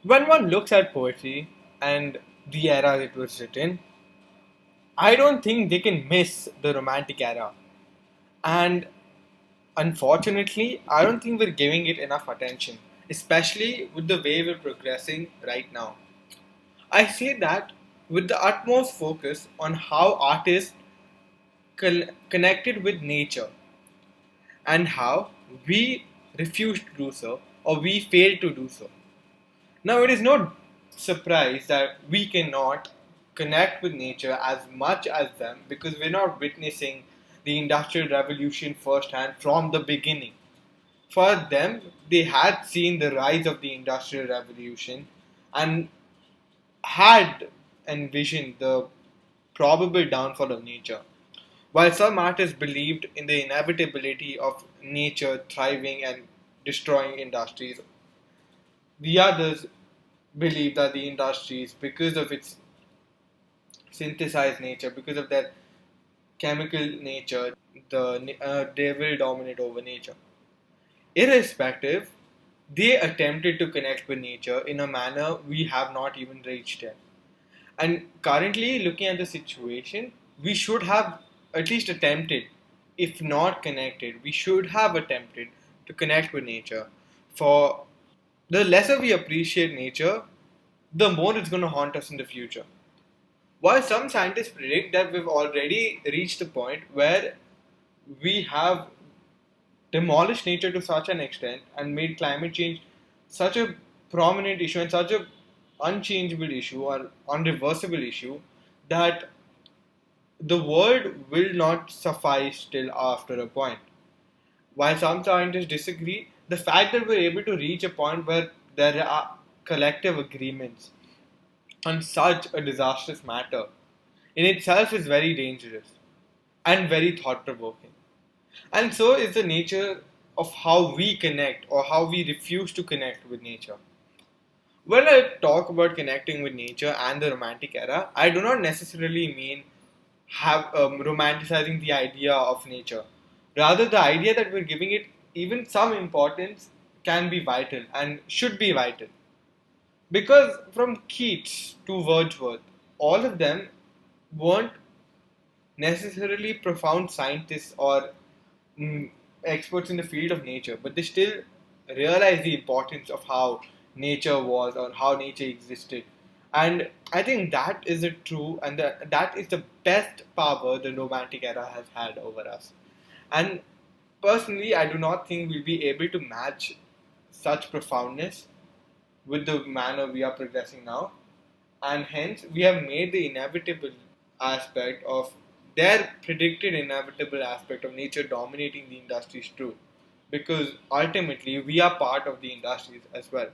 When one looks at poetry and the era it was written, I don't think they can miss the Romantic era. And unfortunately, I don't think we're giving it enough attention, especially with the way we're progressing right now. I say that with the utmost focus on how artists connected with nature and how we refuse to do so or we fail to do so. Now, it is no surprise that we cannot connect with nature as much as them because we're not witnessing the Industrial Revolution firsthand from the beginning. For them, they had seen the rise of the Industrial Revolution and had envisioned the probable downfall of nature. While some artists believed in the inevitability of nature thriving and destroying industries, the others believe that the industries, because of its synthesized nature, because of their chemical nature, they will dominate over nature. Irrespective, they attempted to connect with nature in a manner we have not even reached yet. And currently, looking at the situation, we should have at least attempted, if not connected, we should have attempted to connect with nature. For the lesser we appreciate nature, the more it's going to haunt us in the future. While some scientists predict that we've already reached the point where we have demolished nature to such an extent and made climate change such a prominent issue and such a unchangeable issue or unreversible issue that the world will not suffice till after a point. While some scientists disagree, the fact that we're able to reach a point where there are collective agreements on such a disastrous matter in itself is very dangerous and very thought provoking. And so is the nature of how we connect or how we refuse to connect with nature. When I talk about connecting with nature and the Romantic era, I do not necessarily mean romanticizing the idea of nature. Rather, the idea that we're giving it even some importance can be vital and should be vital. Because from Keats to Wordsworth, all of them weren't necessarily profound scientists or mm, experts in the field of nature, but they still realize the importance of how nature was or how nature existed. And I think that is the true and that is the best power the Romantic era has had over us. And personally, I do not think we'll be able to match such profoundness with the manner we are progressing now. And hence, we have made the inevitable aspect of their predicted inevitable aspect of nature dominating the industries true. Because ultimately, we are part of the industries as well.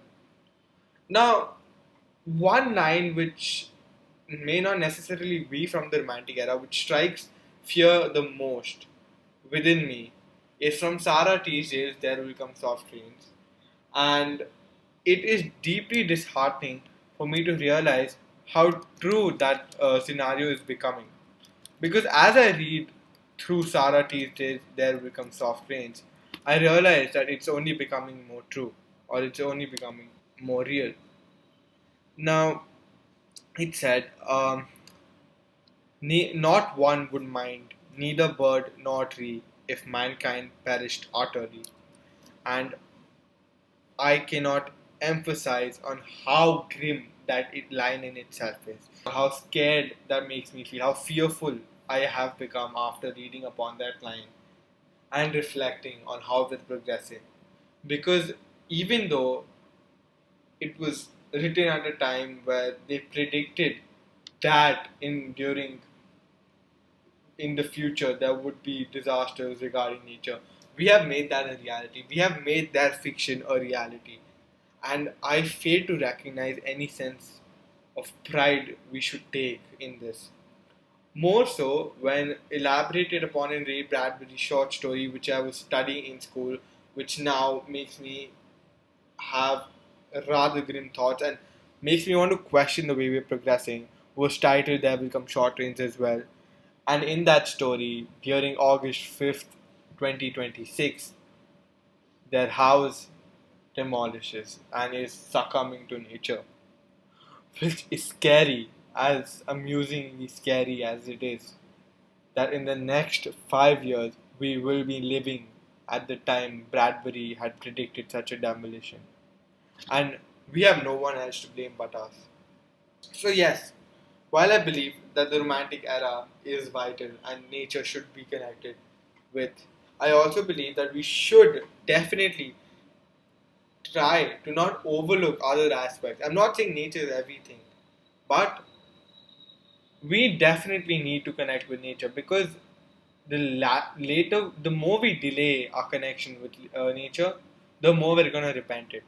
Now, one line which may not necessarily be from the Romantic era, which strikes fear the most within me, is from Sarah Teasdale's There Will Come Soft Rains. And it is deeply disheartening for me to realize how true that scenario is becoming. Because as I read through Sarah Teasdale's There Will Come Soft Rains, I realize that it's only becoming more true or it's only becoming more real. Now, it said, not one would mind, neither bird nor tree, if mankind perished utterly. And I cannot emphasize on how grim that line in itself is. How scared that makes me feel, how fearful I have become after reading upon that line and reflecting on how we're progressing. Because even though it was written at a time where they predicted that in the future there would be disasters regarding nature. We have made that a reality. We have made that fiction a reality. And I fail to recognize any sense of pride we should take in this. More so when elaborated upon in Ray Bradbury's short story, which I was studying in school, which now makes me have rather grim thoughts and makes me want to question the way we're progressing, was titled There Will Come Short Rains as well. And in that story, during August 5th, 2026, their house demolishes and is succumbing to nature, which is scary, as amusingly scary as it is, that in the next 5 years we will be living at the time Bradbury had predicted such a demolition. And we have no one else to blame but us. So, yes, while I believe that the Romantic era is vital and nature should be connected with, I also believe that we should definitely try to not overlook other aspects. I'm not saying nature is everything, but we definitely need to connect with nature, because the more we delay our connection with nature, the more we're gonna repent it.